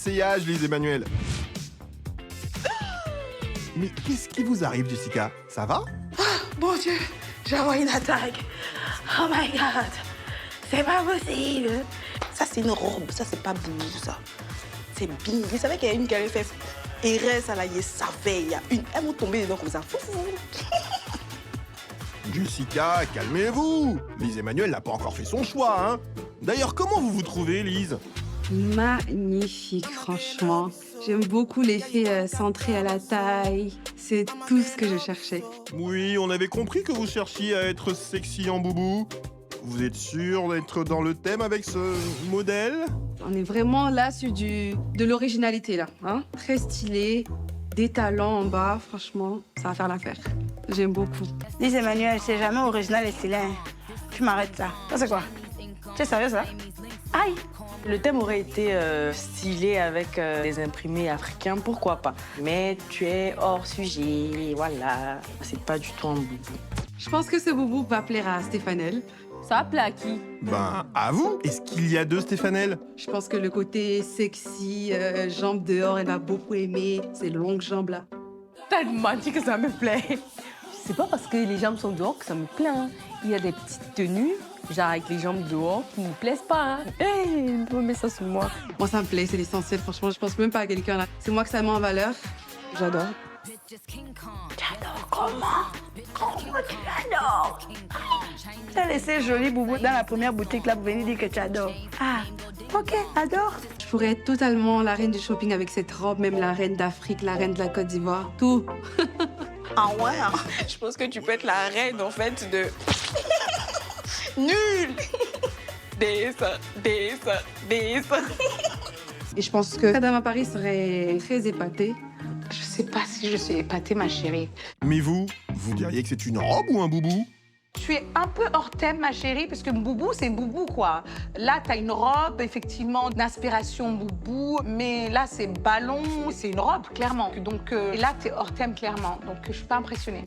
l'essayage, Lise Emmanuel. Mais qu'est-ce qui vous arrive, Jessica? Ça va? Mon Dieu, j'ai envoyé une attaque. Oh my God, c'est pas possible. Ça, c'est une robe, ça, c'est pas boubou, ça. C'est bing. Vous savez qu'il y a une qui avait fait Erez à la savait, il y a une. Elles m'ont tombé dedans comme ça. Jessica, calmez-vous. Lise Emmanuel n'a pas encore fait son choix, hein. D'ailleurs, comment vous vous trouvez, Lise? Magnifique, franchement. J'aime beaucoup l'effet centré à la taille. C'est tout ce que je cherchais. Oui, on avait compris que vous cherchiez à être sexy en boubou. Vous êtes sûr d'être dans le thème avec ce modèle? On est vraiment là sur de l'originalité, là. Hein? Très stylé, des talons en bas, franchement, ça va faire l'affaire. J'aime beaucoup. Lise Emmanuel, c'est jamais original et stylé. Tu m'arrêtes ça. Ça, c'est quoi? Tu es sérieux, ça? Aïe! Le thème aurait été stylé avec des imprimés africains, pourquoi pas. Mais tu es hors sujet, voilà. C'est pas du tout un boubou. Je pense que ce boubou va plaire à Stéphanel. Ça va plaire à qui? Ben, à vous. Est-ce qu'il y a deux Stéphanel? Je pense que le côté sexy, jambes dehors, elle va beaucoup aimer. Ces longues jambes-là. Tellement dit que ça me plaît. C'est pas parce que les jambes sont dehors que ça me plaît. Hein. Il y a des petites tenues, genre avec les jambes dehors, qui me plaisent pas. Hein. Hey, on met ça sur moi. Moi, ça me plaît, c'est l'essentiel. Franchement, je pense même pas à quelqu'un là. C'est moi que ça met en valeur. J'adore. J'adore comment? Comment tu l'adores? Tu as laissé joli boubou dans la première boutique là pour venir dire que tu adores. Ah, ok, adore. Je pourrais être totalement la reine du shopping avec cette robe, même la reine d'Afrique, la reine de la Côte d'Ivoire, tout. Ah ouais? Je pense que tu peux être la reine en fait de. Nul! Dessin. Et je pense que Madame Paris serait très épatée. Je sais pas si je suis épatée, ma chérie. Mais vous diriez que c'est une robe ou un boubou? Tu es un peu hors thème, ma chérie, parce que boubou, c'est boubou, quoi. Là, t'as une robe, effectivement, d'inspiration boubou, mais là, c'est ballon, c'est une robe, clairement. Donc là, t'es hors thème, clairement. Donc je suis pas impressionnée.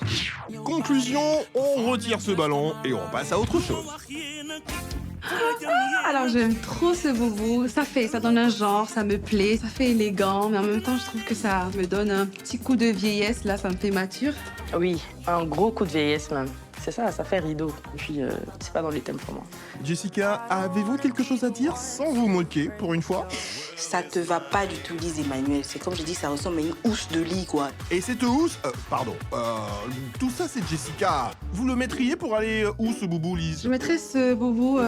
Conclusion, on retire ce ballon et on passe à autre chose. Alors j'aime trop ce boubou. Ça donne un genre, ça me plaît, ça fait élégant, mais en même temps, je trouve que ça me donne un petit coup de vieillesse. Là, ça me fait mature. Oui, un gros coup de vieillesse même. C'est ça, ça fait rideau. Et puis, c'est pas dans les thèmes pour moi. Jessica, avez-vous quelque chose à dire sans vous moquer pour une fois? Ça te va pas du tout, Lise Emmanuel. C'est comme je dis, ça ressemble à une housse de lit, quoi. Et cette housse, tout ça c'est Jessica. Vous le mettriez pour aller où ce boubou, Lise? Je mettrais ce boubou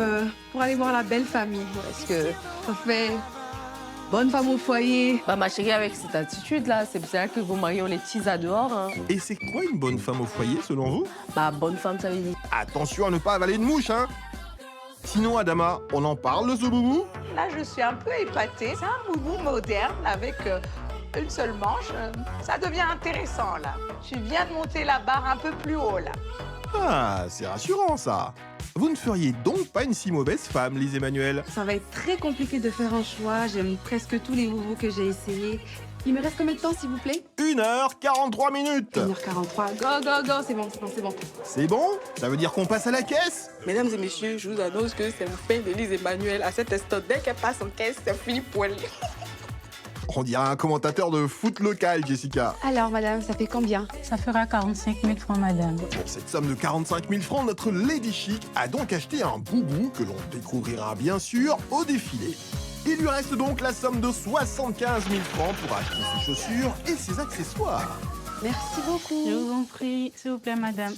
pour aller voir la belle famille. Parce que ça fait bonne femme au foyer. Bah, ma chérie, avec cette attitude-là, c'est bien que vos maris ont les petits à dehors. Hein. Et c'est quoi une bonne femme au foyer selon vous? Bah, bonne femme, ça veut dire. Attention à ne pas avaler une mouche, hein. Sinon, Adama, on en parle de ce boubou? Là, je suis un peu épatée. C'est un boubou moderne avec une seule manche. Ça devient intéressant, là. Tu viens de monter la barre un peu plus haut, là. Ah, c'est rassurant ça. Vous ne feriez donc pas une si mauvaise femme, Lise Emmanuel? Ça va être très compliqué de faire un choix. J'aime presque tous les boubous que j'ai essayés. Il me reste combien de temps, s'il vous plaît? 1h43 minutes. 1h43. Go, go, go. C'est bon, c'est bon, c'est bon. C'est bon? Ça veut dire qu'on passe à la caisse? Mesdames et messieurs, je vous annonce que c'est la fin de Lise Emmanuel. À cet instant, dès qu'elle passe en caisse, c'est fini pour elle. On dirait un commentateur de foot local, Jessica. Alors, madame, ça fait combien? Ça fera 45 000 francs, madame. Pour cette somme de 45 000 francs, notre Lady Chic a donc acheté un boubou que l'on découvrira bien sûr au défilé. Il lui reste donc la somme de 75 000 francs pour acheter ses chaussures et ses accessoires. Merci beaucoup. Je vous en prie, s'il vous plaît, madame.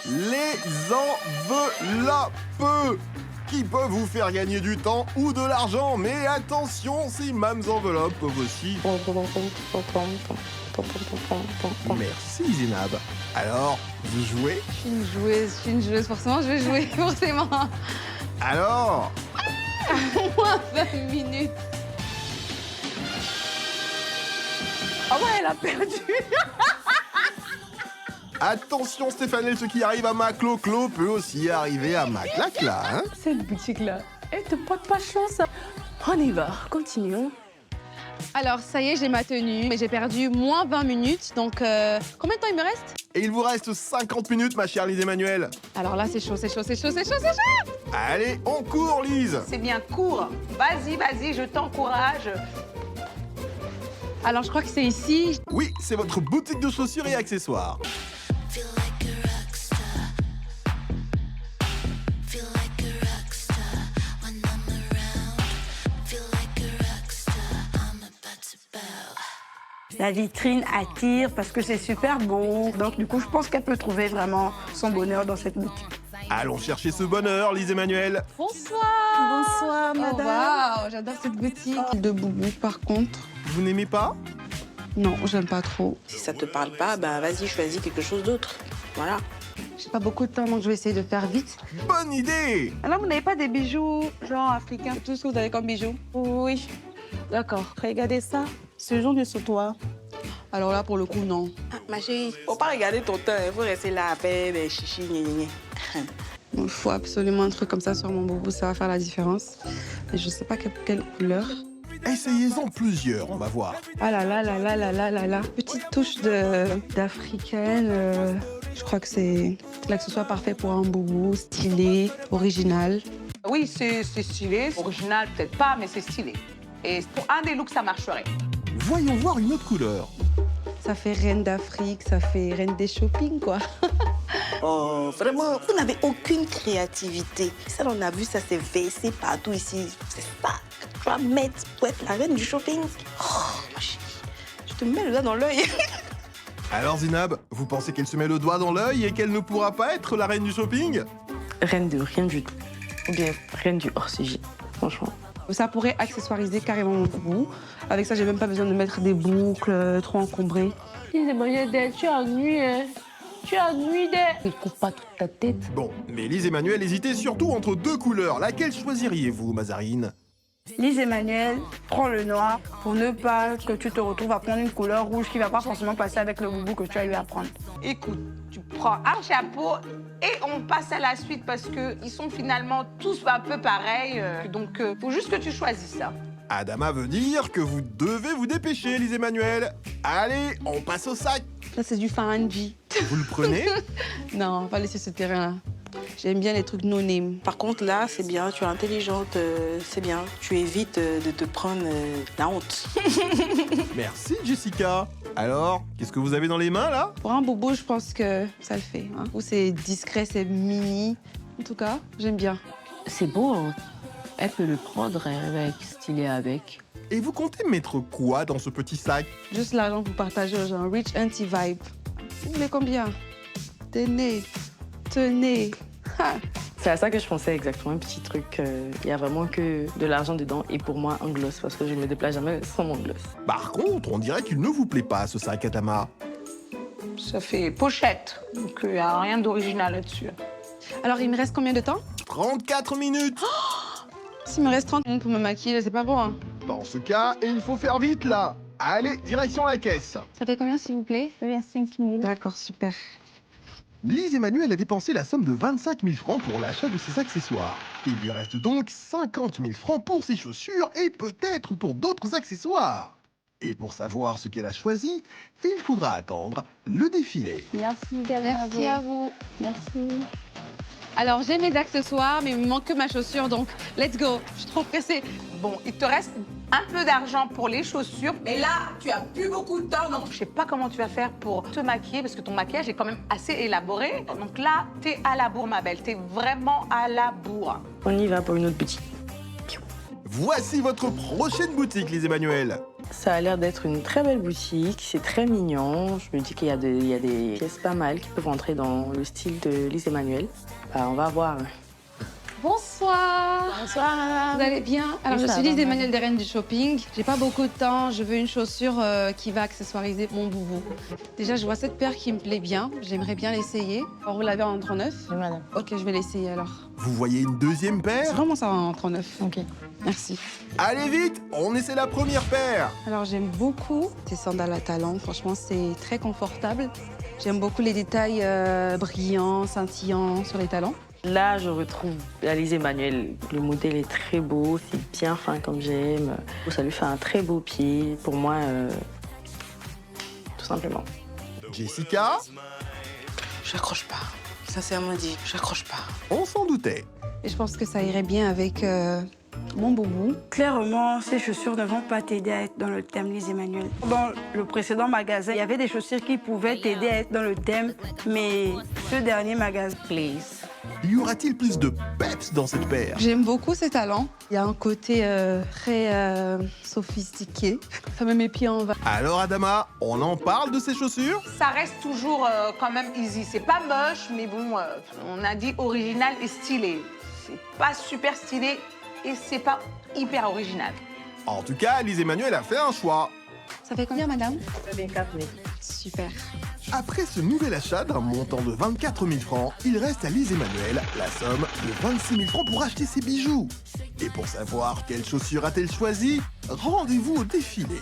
Les enveloppes qui peuvent vous faire gagner du temps ou de l'argent. Mais attention, ces mêmes enveloppes peuvent aussi... Merci Zénab. Alors, vous jouez? Je suis une joueuse, forcément, je vais jouer, forcément. Alors, Moins 20 minutes. Ah ouais, elle a perdu. attention Stéphane, ce qui arrive à ma Clo-Clo peut aussi arriver à ma Clacla, hein? Cette boutique-là, elle te porte pas chance. On y va, continuons. Alors, ça y est, j'ai ma tenue, mais j'ai perdu moins 20 minutes. Donc, combien de temps il me reste? Et il vous reste 50 minutes, ma chère Lise Emmanuel. Alors là, c'est chaud, c'est chaud, c'est chaud, c'est chaud, c'est chaud. Allez, on court, Lise. C'est bien, cours. Vas-y, vas-y, je t'encourage. Alors, je crois que c'est ici. Oui, c'est votre boutique de chaussures et accessoires. Feel like a rock star. Feel like a rock star when I'm around. Feel like a rock star. I'm about to bow. La vitrine attire parce que c'est super beau. Donc du coup, je pense qu'elle peut trouver vraiment son bonheur dans cette boutique. Allons chercher ce bonheur, Lise Emmanuel. Bonsoir, Oh, waouh, j'adore cette boutique. De boubou, par contre. Vous n'aimez pas? Non, j'aime pas trop. Si ça te parle pas, bah vas-y, choisis quelque chose d'autre. Voilà. J'ai pas beaucoup de temps, donc je vais essayer de faire vite. Bonne idée. Alors, vous n'avez pas des bijoux genre africains? Tout ce que vous avez comme bijoux. Oui. D'accord. Regardez ça. Ce jaune est sur toi. Alors là, pour le coup, non. Ah, ma chérie, faut pas regarder ton temps, il faut rester là à faire des chichis, gna gna gna. Il faut absolument un truc comme ça sur mon boubou, ça va faire la différence. Mais je sais pas quelle couleur. Essayez-en plusieurs, on va voir. Ah là là là là là là là là. Petite touche d'africaine. Je crois que c'est l'accessoire parfait pour un boubou, stylé, original. Oui, c'est stylé. Original, peut-être pas, mais c'est stylé. Et pour un des looks, ça marcherait. Voyons voir une autre couleur. Ça fait reine d'Afrique, ça fait reine des shopping, quoi. Oh, vraiment, vous n'avez aucune créativité. Ça, on a vu, ça s'est versé partout ici. C'est ça que tu vas mettre pour être la reine du shopping. Oh, ma chérie, je te mets le doigt dans l'œil. Alors Zinab, vous pensez qu'elle se met le doigt dans l'œil et qu'elle ne pourra pas être la reine du shopping? Reine de rien du tout. Ou bien reine du hors-sujet, franchement. Ça pourrait accessoiriser carrément mon boubou. Avec ça, j'ai même pas besoin de mettre des boucles trop encombrées. Tu ennuies, tu ennuies. Ne coupe pas toute ta tête. Bon, mais Lise Emmanuel hésitait surtout entre deux couleurs. Laquelle choisiriez-vous, Mazarine? Lise Emmanuel, prends le noir pour ne pas que tu te retrouves à prendre une couleur rouge qui va pas forcément passer avec le boubou que tu as eu à prendre. Écoute, tu prends un chapeau et on passe à la suite parce qu'ils sont finalement tous un peu pareils. Donc, faut juste que tu choisisses ça. Adama veut dire que vous devez vous dépêcher, Lise Emmanuel. Allez, on passe au sac. Là, c'est du Fanji. Vous le prenez? Non, on va pas laisser ce terrain-là. J'aime bien les trucs no-name. Par contre, là, c'est bien, tu es intelligente, c'est bien. Tu évites de te prendre la honte. Merci, Jessica. Alors, qu'est-ce que vous avez dans les mains, là? Pour un boubou, je pense que ça le fait. Hein. Ou c'est discret, c'est mini. En tout cas, j'aime bien. C'est beau, hein. Elle peut le prendre, elle va être stylée avec. Et vous comptez mettre quoi dans ce petit sac? Juste l'argent pour partager aux gens. Rich anti-vibe. Vous voulez combien? Tenez. Tenez. Ha. C'est à ça que je pensais exactement, un petit truc. Il y a vraiment que de l'argent dedans et pour moi un gloss parce que je ne me déplace jamais sans mon gloss. Par contre, on dirait qu'il ne vous plaît pas, ce sac, Adama. Ça fait pochette, donc il n'y a rien d'original là-dessus. Alors, il me reste combien de temps? 34 minutes. S'il me reste 30 minutes pour me maquiller, c'est pas bon. Hein. Dans ce cas, il faut faire vite, là. Allez, direction la caisse. Ça fait combien, s'il vous plaît? 25 000. D'accord, super. Lise Emmanuel a dépensé la somme de 25 000 francs pour l'achat de ses accessoires. Il lui reste donc 50 000 francs pour ses chaussures et peut-être pour d'autres accessoires. Et pour savoir ce qu'elle a choisi, il faudra attendre le défilé. Merci, Merci à vous. Merci. Alors, j'ai mes accessoires, mais il me manque que ma chaussure, donc let's go. Je suis trop pressée. Bon, il te reste un peu d'argent pour les chaussures. Mais là, tu as plus beaucoup de temps, donc je sais pas comment tu vas faire pour te maquiller, parce que ton maquillage est quand même assez élaboré. Donc là, t'es à la bourre, ma belle. T'es vraiment à la bourre. On y va pour une autre boutique. Voici votre prochaine boutique, Lise Emmanuel. Ça a l'air d'être une très belle boutique, c'est très mignon. Je me dis qu'il y a des pièces pas mal qui peuvent rentrer dans le style de Lise Emmanuel. Bah, on va voir. Bonsoir. Bonsoir, madame. Vous allez bien? Alors, Oui, je ça suis va, Lise madame. Emmanuel des Reines du Shopping. J'ai pas beaucoup de temps. Je veux une chaussure qui va accessoiriser mon boubou. Déjà, je vois cette paire qui me plaît bien. J'aimerais bien l'essayer. Alors, vous l'avez en 39? Oui, madame. Ok, je vais l'essayer alors. Vous voyez une deuxième C'est paire? vraiment ça en 39. Ok. Merci. Allez vite, on essaie la première paire. Alors, j'aime beaucoup ces sandales à talons. Franchement, c'est très confortable. J'aime beaucoup les détails brillants, scintillants sur les talons. Là, je retrouve la Lise Emmanuel. Le modèle est très beau, c'est bien fin comme j'aime. Ça lui fait un très beau pied. Pour moi, tout simplement. Jessica? J'accroche pas. Sincèrement dit, j'accroche pas. On s'en doutait. Et je pense que ça irait bien avec mon boubou. Clairement, ces chaussures ne vont pas t'aider à être dans le thème, Lise Emmanuel. Dans le précédent magasin, il y avait des chaussures qui pouvaient t'aider à être dans le thème, mais ce dernier magasin, Please. Y aura-t-il plus de peps dans cette paire? J'aime beaucoup ces talents. Il y a un côté très sophistiqué. Ça met mes pieds en bas. Alors Adama, on en parle de ces chaussures? Ça reste toujours quand même easy. C'est pas moche, mais bon, on a dit original et stylé. C'est pas super stylé et c'est pas hyper original. En tout cas, Lise Emmanuel a fait un choix. Ça fait combien, madame? 24 000. Super. Après ce nouvel achat d'un montant de 24 000 francs, il reste à Lise Emmanuel la somme de 26 000 francs pour acheter ses bijoux. Et pour savoir quelle chaussure a-t-elle choisi, rendez-vous au défilé.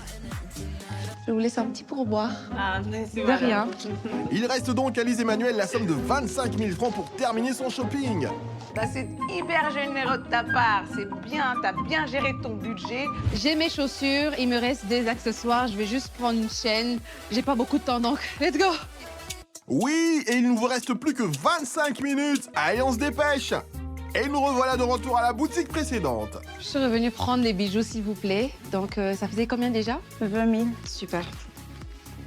Je vous laisse un petit pourboire. Ah, merci, De rien. Il reste donc à Lise Emmanuel la somme de 25 000 francs pour terminer son shopping. Bah, c'est hyper généreux de ta part. C'est bien, t'as bien géré ton budget. J'ai mes chaussures, il me reste des accessoires. Je vais juste prendre une chaîne. J'ai pas beaucoup de temps, donc let's go. Oui, et il ne vous reste plus que 25 minutes. Allez, on se dépêche. Et nous revoilà de retour à la boutique précédente. Je suis revenue prendre les bijoux, s'il vous plaît. Donc, ça faisait combien déjà? 20 000. Super.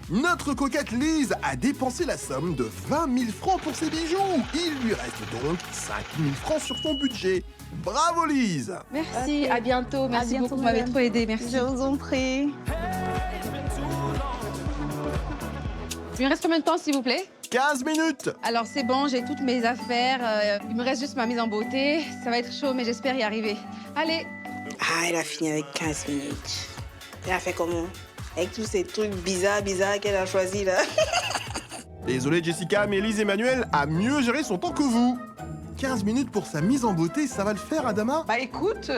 Notre coquette Lise a dépensé la somme de 20 000 francs pour ses bijoux. Il lui reste donc 5 000 francs sur son budget. Bravo Lise. Merci, à bientôt. Merci bientôt, beaucoup, vous m'avez madame. trop aidé. Merci. Je vous en prie. Il me reste combien de temps, s'il vous plaît? 15 minutes. Alors, c'est bon, j'ai toutes mes affaires. Il me reste juste ma mise en beauté. Ça va être chaud, mais j'espère y arriver. Allez. Ah, elle a fini avec 15 minutes. Elle a fait comment? Avec tous ces trucs bizarres qu'elle a choisis là. Désolé Jessica, mais Lise Emmanuel a mieux géré son temps que vous. 15 minutes pour sa mise en beauté, ça va le faire Adama? Bah écoute,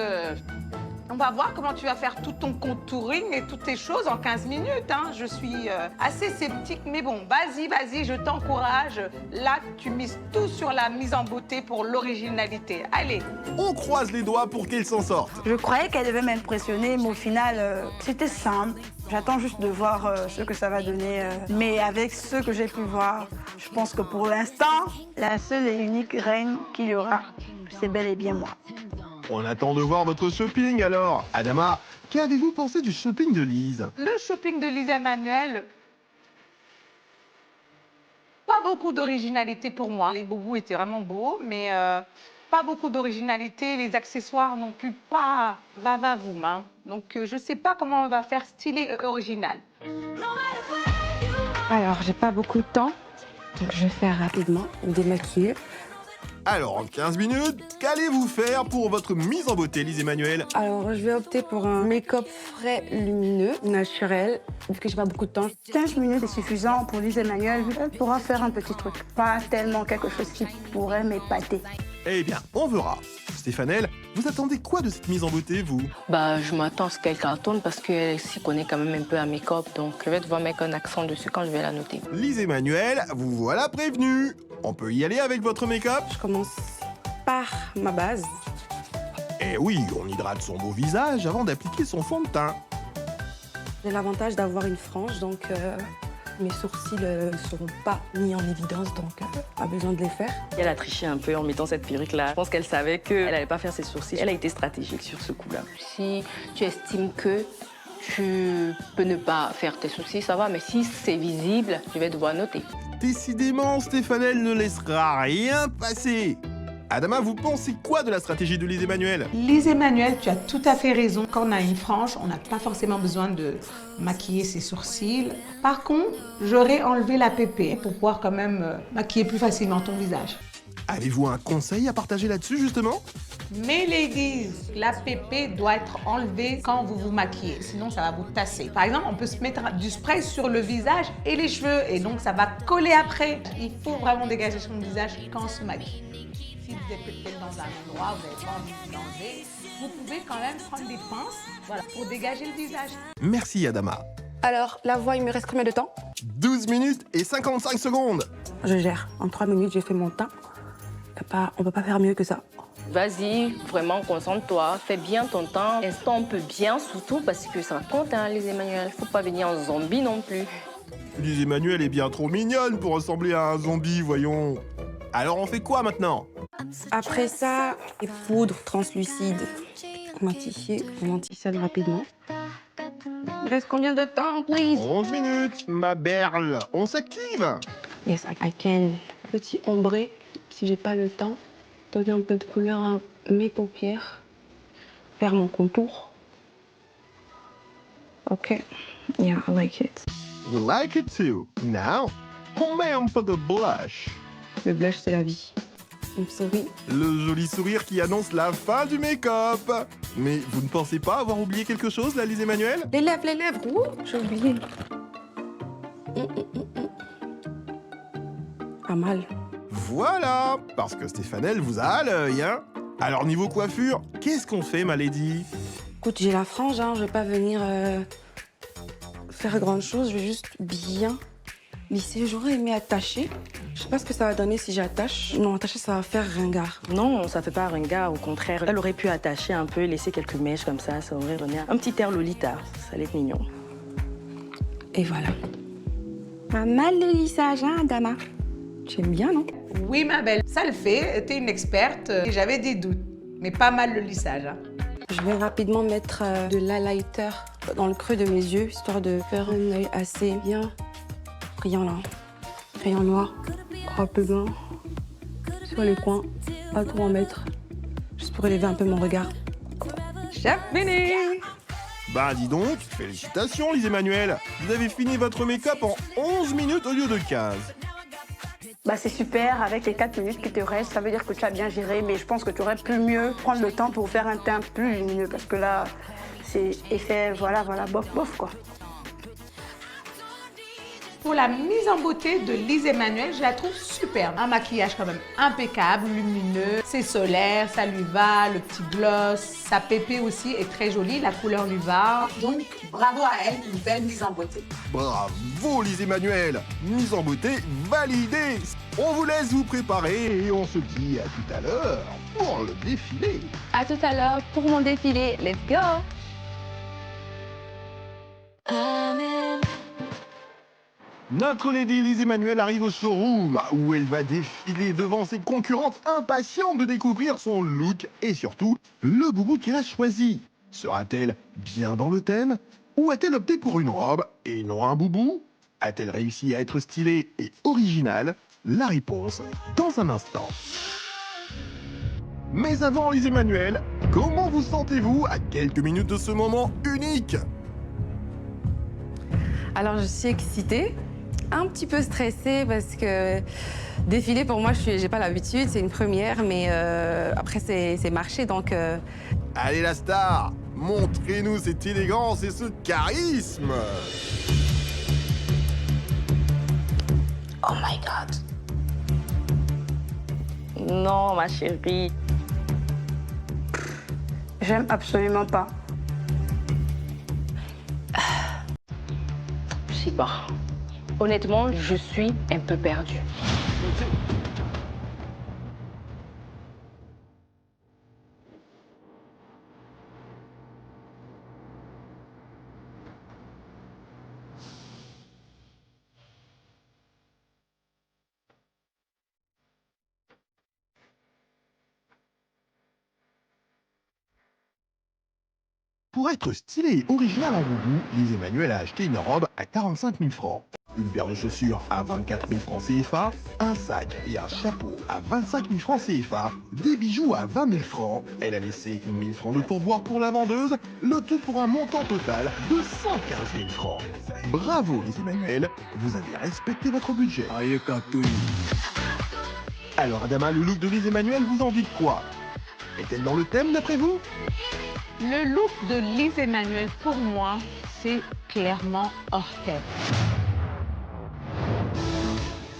on va voir comment tu vas faire tout ton contouring et toutes tes choses en 15 minutes. Hein. Je suis assez sceptique, mais bon, vas-y, je t'encourage. Là, tu mises tout sur la mise en beauté pour l'originalité. Allez. On croise les doigts pour qu'elle s'en sorte. Je croyais qu'elle devait m'impressionner, mais au final, c'était simple. J'attends juste de voir ce que ça va donner. Mais avec ce que j'ai pu voir, je pense que pour l'instant, la seule et unique reine qu'il y aura, c'est bel et bien moi. On attend de voir votre shopping alors. Adama, qu'avez-vous pensé du shopping de Lise? Le shopping de Lise Emmanuel, pas beaucoup d'originalité pour moi. Les boubous étaient vraiment beaux, mais pas beaucoup d'originalité. Les accessoires non plus, pas va-va-voum. Hein. Donc je sais pas comment on va faire stylé original. Alors, j'ai pas beaucoup de temps. Donc, je vais faire rapidement, me démaquiller. Alors, en 15 minutes, qu'allez-vous faire pour votre mise en beauté, Lise Emmanuel? Alors, je vais opter pour un make-up frais, lumineux, naturel, vu que j'ai pas beaucoup de temps. 15 minutes est suffisant pour Lise Emmanuel. Elle pourra faire un petit truc. Pas tellement quelque chose qui pourrait m'épater. Eh bien, on verra. Stéphanelle, vous attendez quoi de cette mise en beauté, vous? Bah, je m'attends à ce qu'elle cartonne parce qu'elle s'y connaît quand même un peu à make-up. Donc, je vais devoir mettre un accent dessus quand je vais la noter. Lise Emmanuel, vous voilà prévenu. On peut y aller avec votre make-up? Je commence par ma base. Eh oui, on hydrate son beau visage avant d'appliquer son fond de teint. J'ai l'avantage d'avoir une frange, donc mes sourcils ne seront pas mis en évidence, donc pas besoin de les faire. Elle a triché un peu en mettant cette perruque-là. Je pense qu'elle savait qu'elle n'allait pas faire ses sourcils. Elle a été stratégique sur ce coup-là. Si tu estimes que tu peux ne pas faire tes sourcils, ça va. Mais si c'est visible, tu vas devoir noter. Décidément, Stéphanelle ne laissera rien passer. Adama, vous pensez quoi de la stratégie de Lise Emmanuel? Lise Emmanuel, tu as tout à fait raison. Quand on a une frange, on n'a pas forcément besoin de maquiller ses sourcils. Par contre, j'aurais enlevé la pépé pour pouvoir quand même maquiller plus facilement ton visage. Avez-vous un conseil à partager là-dessus, justement? Mais ladies, la pépé doit être enlevée quand vous vous maquillez, sinon ça va vous tasser. Par exemple, on peut se mettre du spray sur le visage et les cheveux, et donc ça va coller après. Il faut vraiment dégager son visage quand on se maquille. Si vous êtes peut-être dans un endroit où vous n'avez pas envie de l'enlever, vous pouvez quand même prendre des pinces, voilà, pour dégager le visage. Merci, Adama. Alors, la voix, il me reste combien de temps? 12 minutes et 55 secondes. Je gère. En 3 minutes, j'ai fait mon teint. On peut pas faire mieux que ça. Vas-y, vraiment, concentre-toi. Fais bien ton temps. Estompe bien, surtout parce que ça compte, hein, les Emmanuel. Faut pas venir en zombie non plus. Lise Emmanuel est bien trop mignonne pour ressembler à un zombie, voyons. Alors on fait quoi maintenant? Après ça, les poudres translucides. On matissade rapidement. Il reste combien de temps, please? 11 minutes, ma berle. On s'active? Yes, I can. Petit ombré, si j'ai pas le temps. Donner un peu de couleur à mes paupières. Faire mon contour. Ok. Yeah, I like it. You like it too. Now, on met un peu de blush. Le blush, c'est la vie. Une souris. Le joli sourire qui annonce la fin du make-up. Mais vous ne pensez pas avoir oublié quelque chose, là, Lise Emmanuel? Les lèvres. Ouh, j'ai oublié. Pas mal. Voilà, parce que Stéphanelle vous a à l'œil, hein. Alors, niveau coiffure, qu'est-ce qu'on fait, ma lady? Écoute, j'ai la frange, hein. Je vais pas venir faire grand chose. Je vais juste bien lisser. J'aurais aimé attacher. Je sais pas ce que ça va donner si j'attache. Non, attacher, ça va faire ringard. Non, ça fait pas ringard, au contraire. Elle aurait pu attacher un peu, laisser quelques mèches comme ça aurait donné un petit air Lolita. Ça allait être mignon. Et voilà. Pas mal de lissage, hein, Dama? J'aime bien, non? Oui, ma belle, ça le fait. T'es une experte et j'avais des doutes. Mais pas mal le lissage. Hein. Je vais rapidement mettre de l'highlighter dans le creux de mes yeux, histoire de faire un œil assez bien brillant, là. Crayon noir, rapidement, sur les coins, pas trop en mettre, juste pour élever un peu mon regard. J'ai fini! Bah dis donc, félicitations Lise Emmanuel. Vous avez fini votre make-up en 11 minutes au lieu de 15. Bah, c'est super, avec les 4 minutes qui te restent, ça veut dire que tu as bien géré, mais je pense que tu aurais pu mieux prendre le temps pour faire un teint plus lumineux, parce que là, c'est effet, voilà, bof, quoi. Pour la mise en beauté de Lise Emmanuel, je la trouve superbe. Un maquillage quand même impeccable, lumineux, c'est solaire, ça lui va, le petit gloss, sa pépé aussi est très jolie, la couleur lui va. Donc, bravo à elle, une belle mise en beauté. Bravo Lise Emmanuel. Mise en beauté validée. On vous laisse vous préparer et on se dit à tout à l'heure pour le défilé. À tout à l'heure pour mon défilé. Let's go! Notre lady Lise Emmanuel arrive au showroom où elle va défiler devant ses concurrentes impatientes de découvrir son look et surtout le boubou qu'elle a choisi. Sera-t-elle bien dans le thème ou a-t-elle opté pour une robe et non un boubou? A-t-elle réussi à être stylée et originale? La réponse dans un instant. Mais avant Lise Emmanuel, comment vous sentez-vous à quelques minutes de ce moment unique? Alors, je suis excitée, un petit peu stressée parce que défiler, pour moi, j'ai pas l'habitude, c'est une première, mais après, c'est marché, donc... Allez la star, montrez-nous cette élégance et ce charisme. Oh my God. Non, ma chérie. J'aime absolument pas. Je sais pas. Honnêtement, je suis un peu perdue. Pour être stylé et original en boubou, Lise Emmanuel a acheté une robe à 45 000 francs, une paire de chaussures à 24 000 francs CFA, un sac et un chapeau à 25 000 francs CFA, des bijoux à 20 000 francs. Elle a laissé 1 000 francs de pourboire pour la vendeuse, le tout pour un montant total de 115 000 francs. Bravo Lise Emmanuel, vous avez respecté votre budget. Alors Adama, le look de Lise Emmanuel vous en dit quoi? Est-elle dans le thème d'après vous? Le look de Lise Emmanuel, pour moi, c'est clairement hors thème.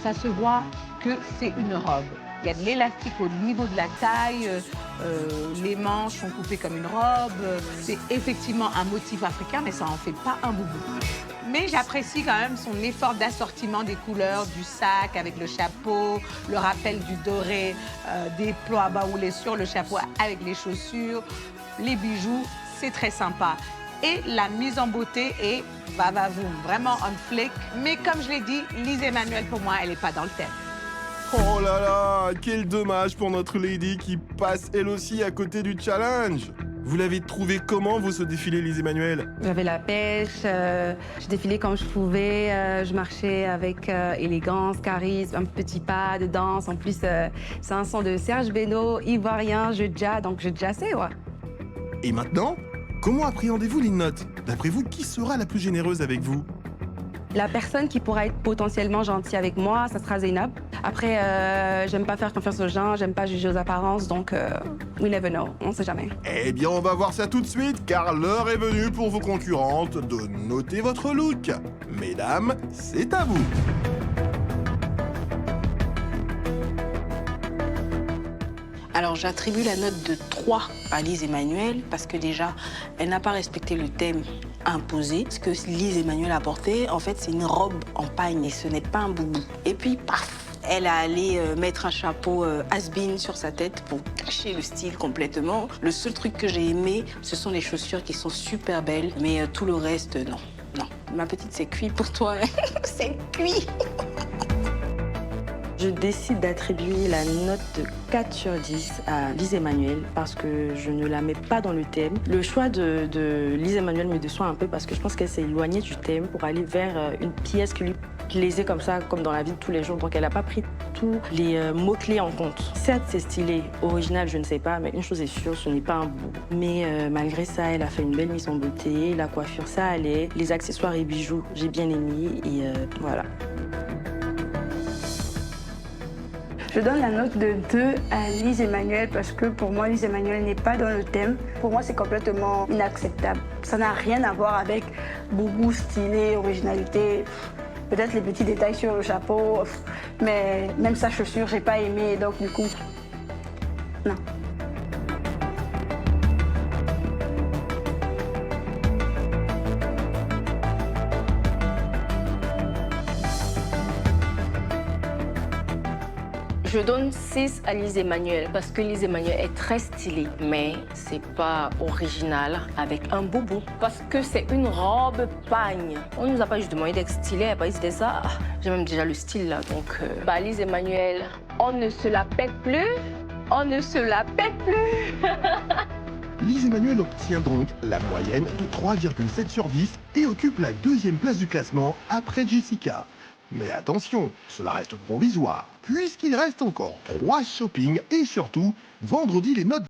Ça se voit que c'est une robe. Il y a de l'élastique au niveau de la taille, les manches sont coupées comme une robe. C'est effectivement un motif africain, mais ça n'en fait pas un boubou. Mais j'apprécie quand même son effort d'assortiment des couleurs, du sac avec le chapeau, le rappel du doré, des plots à baoulés sur le chapeau avec les chaussures, les bijoux, c'est très sympa. et la mise en beauté est va-va-voum, vraiment on flic. Mais comme je l'ai dit, Lise Emmanuel, pour moi, elle n'est pas dans le thème. Oh là là, quel dommage pour notre lady qui passe elle aussi à côté du challenge. Vous l'avez trouvé comment, vous, ce défilé, Lise Emmanuel? J'avais la pêche, je défilais comme je pouvais, je marchais avec élégance, charisme, un petit pas de danse. En plus, c'est un son de Serge Beno, ivoirien, je jazz, donc je jazzais, ouais. Et maintenant, comment appréhendez-vous les notes? D'après vous, qui sera la plus généreuse avec vous? La personne qui pourra être potentiellement gentille avec moi, ça sera Zainab. Après, j'aime pas faire confiance aux gens, j'aime pas juger aux apparences, donc we never know, on sait jamais. Eh bien, on va voir ça tout de suite, car l'heure est venue pour vos concurrentes de noter votre look. Mesdames, c'est à vous. Alors j'attribue la note de 3 à Lise Emmanuel parce que déjà, elle n'a pas respecté le thème imposé. Ce que Lise Emmanuel a porté, en fait, c'est une robe en pagne et ce n'est pas un boubou. Et puis, paf, elle a allé mettre un chapeau has-been sur sa tête pour cacher le style complètement. Le seul truc que j'ai aimé, ce sont les chaussures qui sont super belles, mais tout le reste, non. Non, ma petite, c'est cuit pour toi. C'est cuit. Je décide d'attribuer la note de 4 sur 10 à Lise Emmanuel parce que je ne la mets pas dans le thème. Le choix de Lise Emmanuel me déçoit un peu parce que je pense qu'elle s'est éloignée du thème pour aller vers une pièce qui lui plaisait comme ça, comme dans la vie de tous les jours. Donc elle n'a pas pris tous les mots-clés en compte. Certes, c'est stylé, original, je ne sais pas, mais une chose est sûre, ce n'est pas un bout. Mais malgré ça, elle a fait une belle mise en beauté, la coiffure, ça allait, les accessoires et bijoux, j'ai bien aimé et voilà. Je donne la note de 2 à Lise Emmanuel parce que pour moi, Lise Emmanuel n'est pas dans le thème. Pour moi, c'est complètement inacceptable. Ça n'a rien à voir avec boubou, stylé, originalité. Peut-être les petits détails sur le chapeau, mais même sa chaussure, j'ai pas aimé, donc du coup, non. Je donne 6 à Lise Emmanuel parce que Lise Emmanuel est très stylée, mais c'est pas original avec un boubou. Parce que c'est une robe pagne. On nous a pas juste demandé d'être stylé, elle a pas dit c'était ça. J'ai même déjà le style là, donc Lise Emmanuel, on ne se la pète plus, on ne se la pète plus. Lise Emmanuel obtient donc la moyenne de 3,7 sur 10 et occupe la 2e place du classement après Jessica. Mais attention, cela reste provisoire, puisqu'il reste encore 3 shoppings et surtout, vendredi les notes